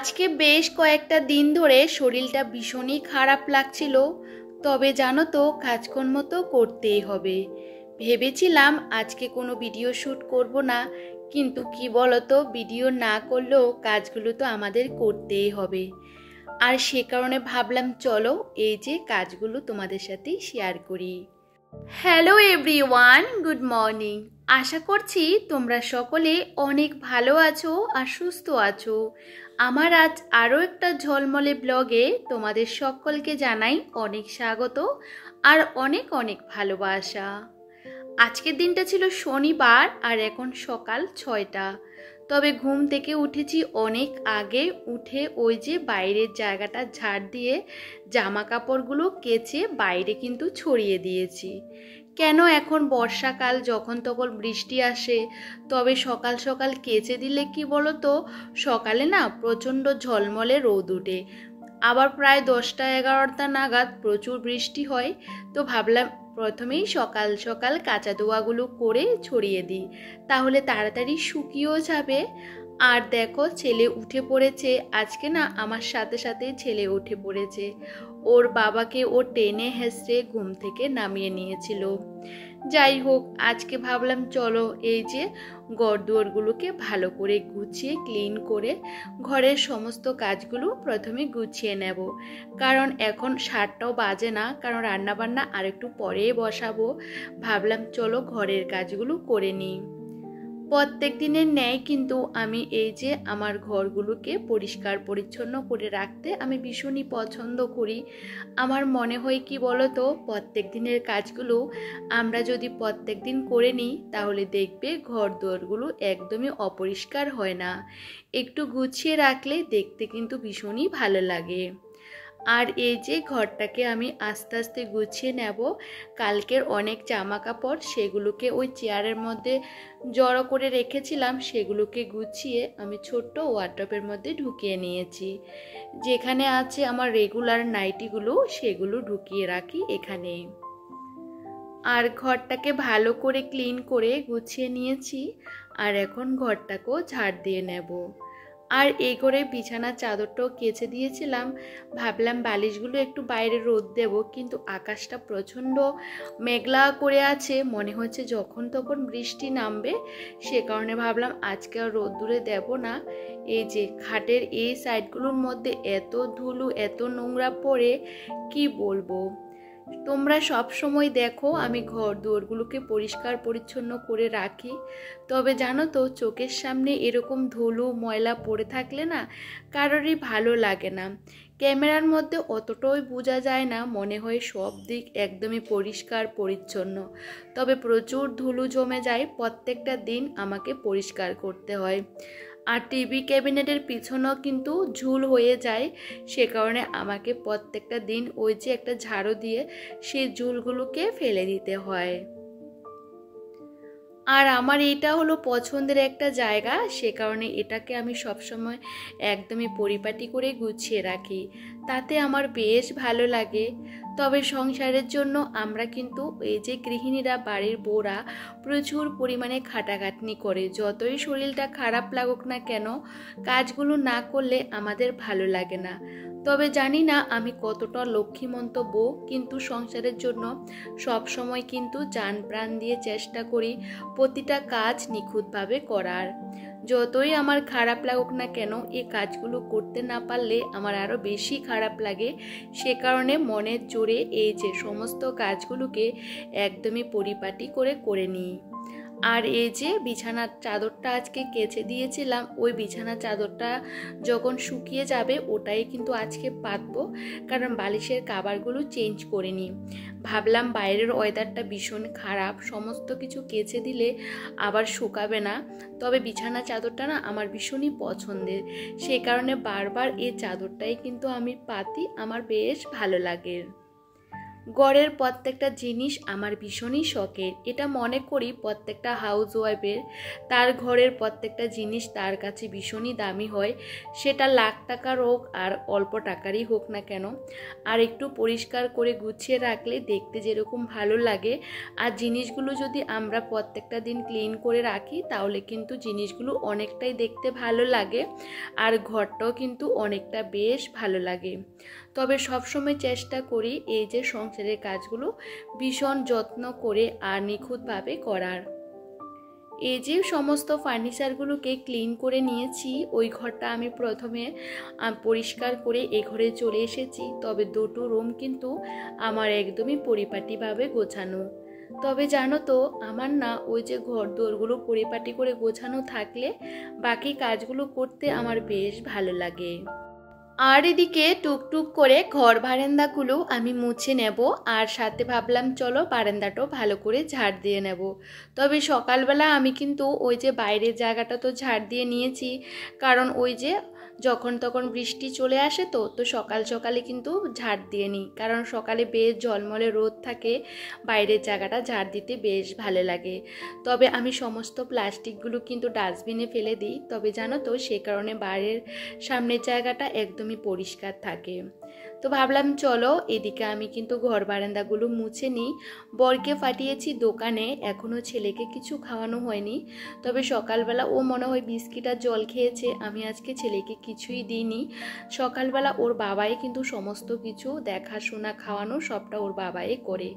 আজকে বেশ কয়েকটা দিন ধরে শরীরটা ভীষণই খারাপ লাগছিল। তবে জানো তো, কাজকর্ম তো করতেই হবে। ভেবেছিলাম আজকে কোনো ভিডিও শ্যুট করব না, কিন্তু কি বলো তো, ভিডিও না করলেও কাজগুলো তো আমাদের করতেই হবে। আর সে কারণে ভাবলাম চলো এই যে কাজগুলো তোমাদের সাথে শেয়ার করি। Hello everyone, good morning. আশা করছি তোমরা সকলে অনেক ভালো আছো আর সুস্থ আছো। আমার আজ আরও একটা ঝলমলে ব্লগে তোমাদের সকলকে জানাই অনেক স্বাগত আর অনেক অনেক ভালোবাসা। আজকের দিনটা ছিল শনিবার আর এখন সকাল 6টা। তবে ঘুম থেকে উঠেছি অনেক আগে, উঠে ওই যে বাইরের জায়গাটা ঝাড় দিয়ে জামা কাপড়গুলো কেচে বাইরে কিন্তু ছড়িয়ে দিয়েছি। কেন, এখন বর্ষাকাল, যখন তখন বৃষ্টি আসে, তবে সকাল সকাল কেচে দিলে কি বলো তো, সকালে না প্রচণ্ড ঝলমলে রোদ উঠে, আবার প্রায় 10টা-11টা নাগাদ প্রচুর বৃষ্টি হয়। তো ভাবলাম প্রথমেই সকাল সকাল কাঁচা ধোয়াগুলো করে ছড়িয়ে দিই, তাহলে তাড়াতাড়ি শুকিয়েও যাবে। আর দেখো, ছেলে উঠে পড়েছে আজকে, না আমার সাথে সাথে ছেলে উঠে পড়েছে। ওর বাবাকে ও টেনে হেসড়ে ঘুম থেকে নামিয়ে নিয়েছিল। যাই হোক, আজকে ভাবলাম চলো এই যে ঘরদুয়ারগুলোকে ভালো করে গুছিয়ে ক্লিন করে ঘরের সমস্ত কাজগুলো প্রথমে গুছিয়ে নেব, কারণ এখন 7টাও বাজে না, কারণ রান্নাবান্না আরেকটু পরে বসাবো। ভাবলাম চলো ঘরের কাজগুলো করে নিই। প্রত্যেক দিনের ন্যায় কিন্তু আমি এই যে আমার ঘরগুলোকে পরিষ্কার পরিচ্ছন্ন করে রাখতে আমি ভীষণই পছন্দ করি। আমার মনে হয় কি বলো তো, প্রত্যেক দিনের কাজগুলো আমরা যদি প্রত্যেক দিন করে নিই, তাহলে দেখবে ঘর দুয়ারগুলো একদমই অপরিষ্কার হয় না। একটু গুছিয়ে রাখলে দেখতে কিন্তু ভীষণই ভালো লাগে। আর এই যে ঘরটাকে আমি আস্তে আস্তে গুছিয়ে নেব। কালকের অনেক জামা কাপড় সেগুলোকে ওই চেয়ারের মধ্যে জড়ো করে রেখেছিলাম, সেগুলোকে গুছিয়ে আমি ছোট্ট ওয়ার্ড্রপের মধ্যে ঢুকিয়ে নিয়েছি। যেখানে আছে আমার রেগুলার নাইটিগুলো, সেগুলো ঢুকিয়ে রাখি এখানে। আর ঘরটাকে ভালো করে ক্লিন করে গুছিয়ে নিয়েছি, আর এখন ঘরটাকেও ঝাড় দিয়ে নেব। আর এই করে বিছানার চাদরটাও কেচে দিয়েছিলাম। ভাবলাম বালিশগুলো একটু বাইরে রোদ দেব, কিন্তু আকাশটা প্রচণ্ড মেঘলা করে আছে, মনে হচ্ছে যখন তখন বৃষ্টি নামবে। সে কারণে ভাবলাম আজকে আর রোদ্দুরে দেব না। এই যে খাটের এই সাইডগুলোর মধ্যে এত ধুলো, এত নোংরা পড়ে কি বলবো। তোমরা সব সময় দেখো আমি ঘর দুয়ারগুলোকে পরিষ্কার পরিচ্ছন্ন করে রাখি, তবে জানো তো, চোখের সামনে এরকম ধুলো ময়লা পড়ে থাকলে না কারোরই ভালো লাগে না। ক্যামেরার মধ্যে অতটাই বোঝা যায় না, মনে হয় সব দিক একদমই পরিষ্কার পরিচ্ছন্ন, তবে প্রচুর ধুলো জমে যায়। প্রত্যেকটা দিন আমাকে পরিষ্কার করতে হয়। আর টিভি ক্যাবিনেটের পিছনেও কিন্তু ঝুল হয়ে যায়, সে কারণে আমাকে প্রত্যেকটা দিন ওই যে একটা ঝাড়ু দিয়ে সেই ঝুলগুলোকে ফেলে দিতে হয়। আর আমার এটা হলো পছন্দের একটা জায়গা, সে কারণে এটাকে আমি সবসময় একদমই পরিপাটি করে গুছিয়ে রাখি, তাতে আমার বেশ ভালো লাগে। তবে সংসারের জন্য আমরা কিন্তু এই যে গৃহিণীরা, বাড়ির বউরা প্রচুর পরিমাণে খাটাখাটনি করে। যতই শরীরটা খারাপ লাগুক না কেন, কাজগুলো না করলে আমাদের ভালো লাগে না। তবে জানি না আমি কতটা লক্ষ্মীমন্ত বউ, কিন্তু সংসারের জন্য সব সময় কিন্তু জান প্রাণ দিয়ে চেষ্টা করি প্রতিটা কাজ নিখুঁতভাবে করার। যতই আমার খারাপ লাগুক না কেন, এই কাজগুলো করতে না পারলে আমার আরও বেশি খারাপ লাগে। সে কারণে মনের জোরে এই যে সমস্ত কাজগুলোকে একদমই পরিপাটি করে নিই। আর এই যে বিছানার চাদরটা আজকে কেচে দিয়েছিলাম, ওই বিছানার চাদরটা যখন শুকিয়ে যাবে ওটাই কিন্তু আজকে পাতবো, কারণ বালিশের কভারগুলো চেঞ্জ করে নিই। ভাবলাম বাইরের ওয়েদারটা ভীষণ খারাপ, সমস্ত কিছু কেচে দিলে আবার শুকাবে না। তবে বিছানা চাদরটা না আমার ভীষণই পছন্দের, সেই কারণে বারবার এই চাদরটাই কিন্তু আমি পাতি, আমার বেশ ভালো লাগে। ঘরের প্রত্যেকটা জিনিস আমার ভীষণই শখের। এটা মনে করি প্রত্যেকটা হাউস ওয়াইফের তার ঘরের প্রত্যেকটা জিনিস তার কাছে ভীষণই দামি হয়, সেটা লাখ টাকার হোক আর অল্প টাকারই হোক না কেন। আর একটু পরিষ্কার করে গুছিয়ে রাখলে দেখতে যেরকম ভালো লাগে, আর জিনিসগুলো যদি আমরা প্রত্যেকটা দিন ক্লিন করে রাখি তাহলে কিন্তু জিনিসগুলো অনেকটাই দেখতে ভালো লাগে, আর ঘরটাও কিন্তু অনেকটা বেশ ভালো লাগে। তবে সবসময় চেষ্টা করি এই যে সংসারের কাজগুলো ভীষণ যত্ন করে আর নিখুঁতভাবে করার। এই যে সমস্ত ফার্নিচারগুলোকে ক্লিন করে নিয়েছি, ওই ঘরটা আমি প্রথমে পরিষ্কার করে এ ঘরে চলে এসেছি। তবে দুটো রুম কিন্তু আমার একদমই পরিপাটিভাবে গোছানো। তবে জানো তো, আমার না ওই যে ঘর দোরগুলো পরিপাটি করে গোছানো থাকলে বাকি কাজগুলো করতে আমার বেশ ভালো লাগে। আর এদিকে টুকটুক করে ঘর বারান্দাগুলো আমি মুছে নেব, আর সাথে ভাবলাম চলো বারান্দাটাও ভালো করে ঝাড় দিয়ে নেব। তবে সকালবেলা আমি কিন্তু ওই যে বাইরের জায়গাটা তো ঝাড় দিয়ে নিয়েছি, কারণ ওই যে যখন তখন বৃষ্টি চলে আসে তো সকাল সকালে কিন্তু ঝাড় দিয়ে নিই, কারণ সকালে বেশ ঝলমলে রোদ থাকে, বাইরের জায়গাটা ঝাড় দিতে বেশ ভালো লাগে। তবে আমি সমস্ত প্লাস্টিকগুলো কিন্তু ডাস্টবিনে ফেলে দিই। তবে জানো তো, সে কারণে বাইরের সামনের জায়গাটা একদমই পরিষ্কার থাকে। তো ভাবলাম চলো এদিকে আমি কিন্তু ঘর বারান্দাগুলো মুছে নিই। বরকে পাঠিয়েছি দোকানে, এখনও ছেলেকে কিছু খাওয়ানো হয়নি। তবে সকালবেলা ও মনে হয় বিস্কিট আর জল খেয়েছে, আমি আজকে ছেলেকে কিছুই দিইনি। সকালবেলা ওর বাবাই কিন্তু সমস্ত কিছু দেখাশোনা খাওয়ানো সবটা ওর বাবাই করে,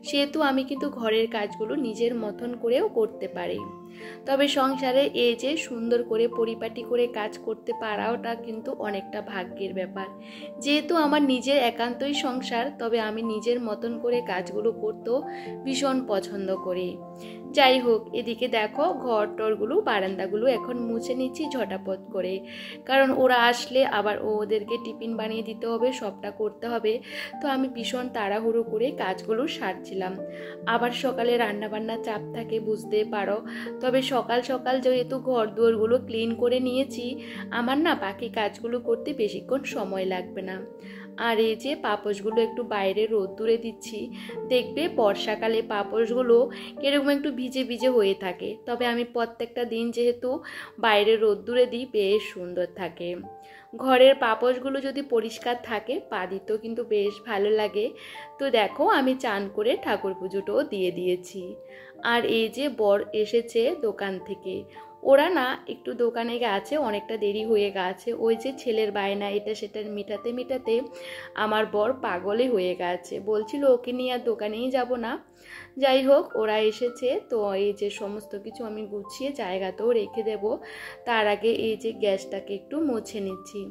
সেহেতু আমি কিন্তু ঘরের কাজগুলো নিজের মতন করেও করতে পারি। তবে সংসারে এই যে সুন্দর করে পরিপাটি করে কাজ করতে পারাটা কিন্তু অনেকটা ভাগ্যের ব্যাপার। যেহেতু আমার নিজের একান্তই সংসার, তবে আমি নিজের মতন করে কাজগুলো করতেও ভীষণ পছন্দ করি। যাই হোক, এদিকে দেখো ঘর টরগুলো বারান্দাগুলো এখন মুছে নিচ্ছি ঝটাপট করে, কারণ ওরা আসলে আবার ওদেরকে টিফিন বানিয়ে দিতে হবে, সবটা করতে হবে। তো আমি ভীষণ তাড়াহুড়ো করে কাজগুলো সারছিলাম। আবার সকালে রান্নাবান্নার চাপ থাকে, বুঝতে পারো। তবে সকাল সকাল যেহেতু ঘর দুয়ারগুলো ক্লিন করে নিয়েছি, আমার না বাকি কাজগুলো করতে বেশিক্ষণ সময় লাগবে না। আর এই যে পাপোশগুলো একটু বাইরে রোদ্দুরে দিচ্ছি, দেখবে বর্ষাকালে পাপোশগুলো এরকম একটু ভিজে ভিজে হয়ে থাকে। তবে আমি প্রত্যেকটা দিন যেহেতু বাইরে রোদ্দুরে দিই, বেশ সুন্দর থাকে। ঘরের পাপোশগুলো যদি পরিষ্কার থাকে পা দিতেও কিন্তু বেশ ভালো লাগে। তো দেখো আমি চান করে ঠাকুর পুজোটাও দিয়ে দিয়েছি। আর এই যে বর এসেছে দোকান থেকে, ওরা না একটু দোকানে গেছে, অনেকটা দেরি হয়ে গেছে। ওই যে ছেলের বায়না এটা সেটা মেটাতে মেটাতে আমার বর পাগলে হয়ে গেছে, বলছিল ওকে নিয়ে আর দোকানেই যাব না। যাই হোক, ওরা এসেছে তো এই যে সমস্ত কিছু আমি গুছিয়ে জায়গাতেও রেখে দেব। তার আগে এই যে গ্যাসটাকে একটু মুছে নিচ্ছি।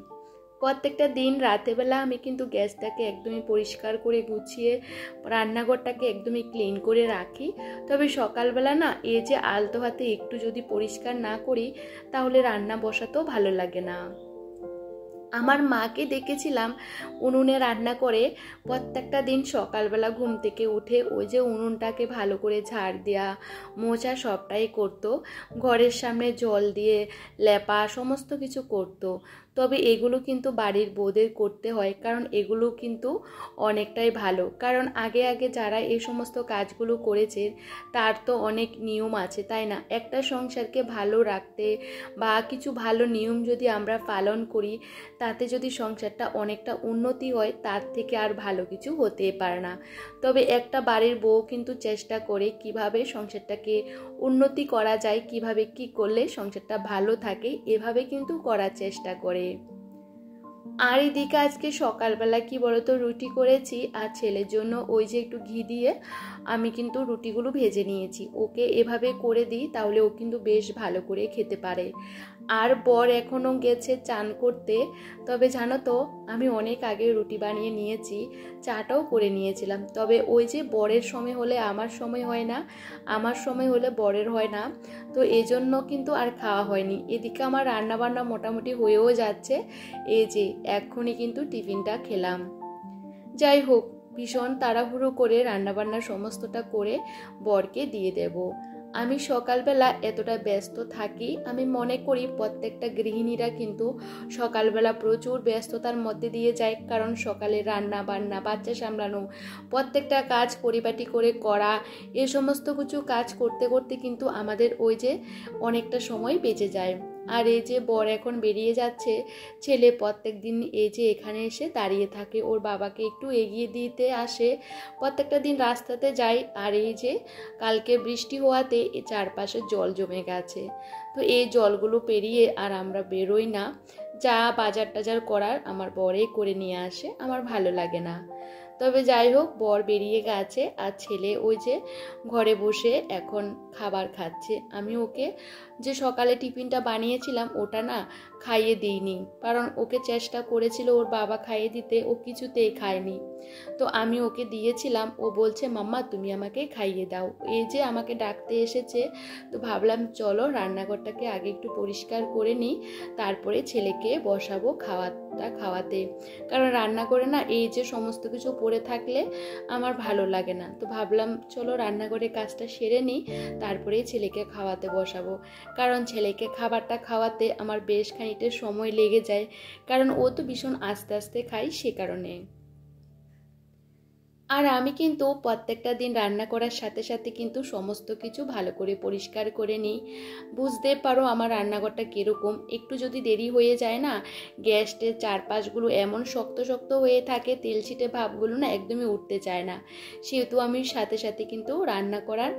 প্রত্যেকটা দিন রাতেবেলা আমি কিন্তু গ্যাসটাকে একদমই পরিষ্কার করে গুছিয়ে রান্নাঘরটাকে একদমই ক্লিন করে রাখি। তবে সকালবেলা না এই যে আলতো হাতে একটু যদি পরিষ্কার না করি তাহলে রান্না বসাতেও ভালো লাগে না। আমার মাকে দেখেছিলাম উনুনে রান্না করে, প্রত্যেকটা দিন সকালবেলা ঘুম থেকে উঠে ওই যে উনুনটাকে ভালো করে ঝাড় দেওয়া মোছা সবটাই করতো, ঘরের সামনে জল দিয়ে লেপা সমস্ত কিছু করতো। তবে এগুলো কিন্তু বাড়ির বউদের করতে হয়, কারণ এগুলো কিন্তু অনেকটাই ভালো। কারণ আগে আগে যারা এই সমস্ত কাজগুলো করেছে তার তো অনেক নিয়ম আছে, তাই না? একটা সংসারকে ভালো রাখতে বা কিছু ভালো নিয়ম যদি আমরা পালন করি, তাতে যদি সংসারটা অনেকটা উন্নতি হয়, তার থেকে আর ভালো কিছু হতে পারে না। তবে একটা বাড়ির বউ কিন্তু চেষ্টা করে কিভাবে সংসারটাকে উন্নতি করা যায়, কিভাবে কি করলে সংসারটা ভালো থাকে, এভাবে কিন্তু করার চেষ্টা করে। আর এদিকে আজকে সকালবেলা কি বলতো রুটি করেছি, আর ছেলের জন্য ওই যে একটু ঘি দিয়ে আমি কিন্তু রুটিগুলো ভেজে নিয়েছি। ওকে এভাবে করে দিই, তাহলে ও কিন্তু বেশ ভালো করে খেতে পারে। আর বর এখনও গেছে চান করতে। তবে জানো তো, আমি অনেক আগে রুটি বানিয়ে নিয়েছি, চাটাও করে নিয়েছিলাম। তবে ওই যে বরের সময় হলে আমার সময় হয় না, আমার সময় হলে বরের হয় না, তো এজন্য কিন্তু আর খাওয়া হয়নি। এদিকে আমার রান্নাবান্না মোটামুটি হয়েও যাচ্ছে, এই যে এক্ষুনি কিন্তু টিফিনটা খেলাম। যাই হোক, ভীষণ তাড়াহুড়ো করে রান্নাবান্না সমস্তটা করে বরকে দিয়ে দেব। আমি সকালবেলা এতটা ব্যস্ত থাকি, আমি মনে করি প্রত্যেকটা গৃহিণীরা কিন্তু সকালবেলা প্রচুর ব্যস্ততার মধ্যে দিয়ে যায়। কারণ সকালে রান্না বান্না, বাচ্চা সামলানো, প্রত্যেকটা কাজ পরিপাটি করে করা, এ সমস্ত কিছু কাজ করতে করতে কিন্তু আমাদের ওই যে অনেকটা সময় বেঁচে যায়। আর এই যে বর এখন বেরিয়ে যাচ্ছে, ছেলে প্রত্যেক দিন এই যে এখানে এসে দাঁড়িয়ে থাকে, ওর বাবাকে একটু এগিয়ে দিতে আসে, প্রত্যেকটা দিন রাস্তাতে যায়। আর এই যে কালকে বৃষ্টি হওয়াতে চারপাশে জল জমে গেছে, তো এই জলগুলো পেরিয়ে আর আমরা বেরোই না। যা বাজার টাজার করার আমার বরেই করে নিয়ে আসে, আমার ভালো লাগে না। তবে যাই হোক, বর বেরিয়ে গেছে আর ছেলে ওই যে ঘরে বসে এখন খাবার খাচ্ছে। আমি ওকে যে সকালে টিফিনটা বানিয়েছিলাম ওটা না খাইয়ে দিইনি, কারণ ওকে চেষ্টা করেছিল ওর বাবা খাইয়ে দিতে, ও কিছুতেই খায়নি। তো আমি ওকে দিয়েছিলাম, ও বলছে মাম্মা তুমি আমাকে খাইয়ে দাও। এই যে আমাকে ডাকতে এসেছে, তো ভাবলাম চলো রান্নাঘরটাকে আগে একটু পরিষ্কার করে নিই, তারপরে ছেলেকে বসাবো খাওয়াতে। কারণ রান্না করে না এই যে সমস্ত কিছু পড়ে থাকলে আমার ভালো লাগে না। তো ভাবলাম চলো রান্নাঘরে কাজটা সেরে নিই, তারপরেই ছেলেকে খাওয়াতে বসাবো। কারণ ছেলেকে খাবারটা খাওয়াতে আমার বেশ খানিকটা সময় লেগে যায়, কারণ ও তো ভীষণ আস্তে আস্তে খায়, সে কারণে। আর আমি কিন্তু প্রত্যেকটা দিন রান্না করার সাথে সাথে কিন্তু সমস্ত কিছু ভালো করে পরিষ্কার করে নিই। বুঝতে পারো আমার রান্নাঘরটা কীরকম, একটু যদি দেরি হয়ে যায় না, গ্যাসের চারপাশগুলো এমন শক্ত শক্ত হয়ে থাকে, তেল ছিটে ভাবগুলো না একদমই উঠতে চায় না। সেহেতু আমি সাথে সাথে কিন্তু রান্না করার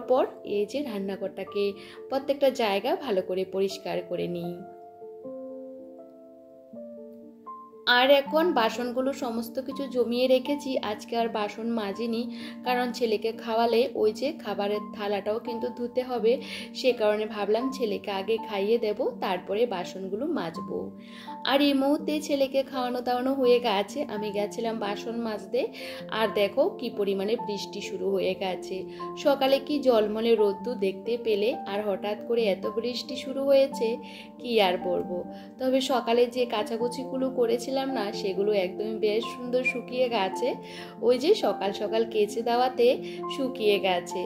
পর এই যে রান্নাঘরটাকে প্রত্যেকটা জায়গা ভালো করে পরিষ্কার করে নিই। আর এখন বাসনগুলো সমস্ত কিছু জমিয়ে রেখেছি, আজকে আর বাসন মাজিনি, কারণ ছেলেকে খাওয়ালে ওই যে খাবারের থালাটাও কিন্তু ধুতে হবে। সে কারণে ভাবলাম ছেলেকে আগে খাইয়ে দেব, তারপরে বাসনগুলো মাজবো। আর এই মুহূর্তে ছেলেকে খাওয়ানো দাওয়ানো হয়ে গেছে, আমি গেছিলাম বাসন মাজতে। আর দেখো কি পরিমাণে বৃষ্টি শুরু হয়ে গেছে। সকালে কি ঝলমলে রোদ্দুর দেখতে পেলে, আর হঠাৎ করে এত বৃষ্টি শুরু হয়েছে, কি আর বলবো। তবে সকালে যে কাচাকুচিগুলো করেছিলাম না, সেগুলো একদমই বেশ সুন্দর শুকিয়ে গেছে। ওই যে সকাল সকাল কেচে দেওয়াতে শুকিয়ে গেছে।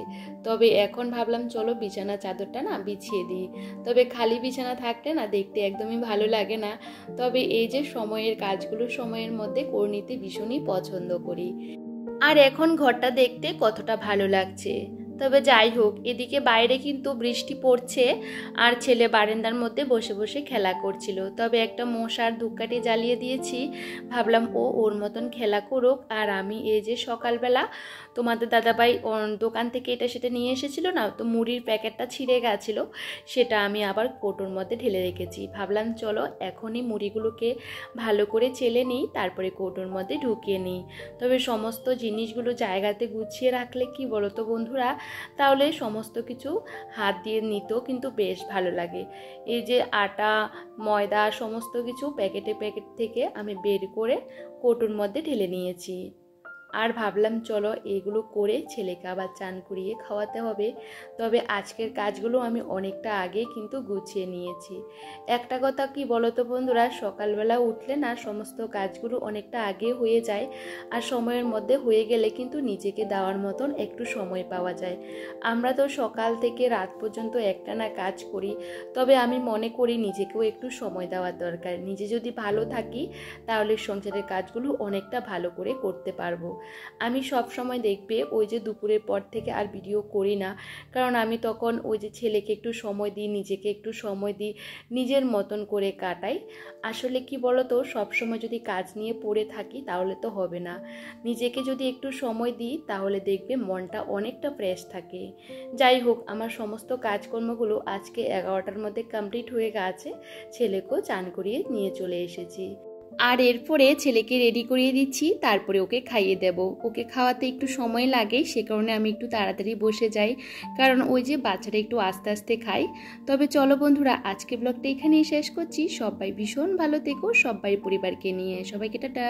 তবে এখন ভাবলাম চলো বিছানা চাদরটা না বিছিয়ে দিই। তবে খালি বিছানা থাকলে না দেখতে একদমই ভালো লাগে না। তবে এই যে সময়ের কাজগুলো সময়ের মধ্যে করে নিতে ভীষণই পছন্দ করি। আর এখন ঘরটা দেখতে কতটা ভালো লাগছে। তবে যাই হোক, এদিকে বাইরে কিন্তু বৃষ্টি পড়ছে, আর ছেলে বারান্দার মধ্যে বসে বসে খেলা করছিল। তবে একটা মশার ধূপকাঠি জ্বালিয়ে দিয়েছি, ভাবলাম ও ওর মতন খেলা করুক। আর আমি এই যে সকালবেলা তোমাদের দাদাভাই দোকান থেকে এটা সেটা নিয়ে এসেছিল না, তো মুড়ির প্যাকেটটা ছিঁড়ে গেছিলো, সেটা আমি আবার কৌটোর মধ্যে ঢেলে রেখেছি। ভাবলাম চলো এখনই মুড়িগুলোকে ভালো করে চেলে নিই, তারপরে কৌটোর মধ্যে ঢুকিয়ে নিই। তবে সমস্ত জিনিসগুলো জায়গাতে গুছিয়ে রাখলে কি বলো তো বন্ধুরা, তাহলে সমস্ত কিছু হাত দিয়ে নিতেও কিন্তু বেশ ভালো লাগে। এই যে আটা ময়দা সমস্ত কিছু প্যাকেট থেকে আমি বের করে কৌটোর মধ্যে ঢেলে নিয়েছি। আর ভাবলাম চলো এগুলো করে ছেলেকে আবার চান করিয়ে খাওয়াতে হবে। তবে আজকের কাজগুলো আমি অনেকটা আগে কিন্তু গুছিয়ে নিয়েছি। একটা কথা কি বলো তো বন্ধুরা, সকালবেলা উঠলে না সমস্ত কাজগুলো অনেকটা আগে হয়ে যায়, আর সময়ের মধ্যে হয়ে গেলে কিন্তু নিজেকে দেওয়ার মতন একটু সময় পাওয়া যায়। আমরা তো সকাল থেকে রাত পর্যন্ত একটানা কাজ করি, তবে আমি মনে করি নিজেকেও একটু সময় দেওয়ার দরকার। নিজে যদি ভালো থাকি তাহলে সংসারের কাজগুলো অনেকটা ভালো করে করতে পারবো। আমি সব সময় দেখবে ওই যে দুপুরের পর থেকে আর ভিডিও করি না, কারণ আমি তখন ওই যে ছেলেকে একটু সময় দিই, নিজেকে একটু সময় দিই, নিজের মতন করে কাটাই। আসলে কি বলো তো, সবসময় যদি কাজ নিয়ে পড়ে থাকি তাহলে তো হবে না। নিজেকে যদি একটু সময় দিই তাহলে দেখবে মনটা অনেকটা ফ্রেশ থাকে। যাই হোক, আমার সমস্ত কাজকর্মগুলো আজকে 11টার মধ্যে কমপ্লিট হয়ে গেছে। ছেলেকেও চান করিয়ে নিয়ে চলে এসেছি। আর এরপরে ছেলেকে রেডি করিয়ে দিচ্ছি, তারপরে ওকে খাইয়ে দেব। ওকে খাওয়াতে একটু সময় লাগে, সে কারণে আমি একটু তাড়াতাড়ি বসে যাই, কারণ ওই যে বাচ্চাটা একটু আস্তে আস্তে খায়। তবে চলো বন্ধুরা, আজকে ব্লগটা এখানেই শেষ করছি। সবাই ভীষণ ভালো থেকো, সবাই পরিবারকে নিয়ে। সবাইকে টাটা।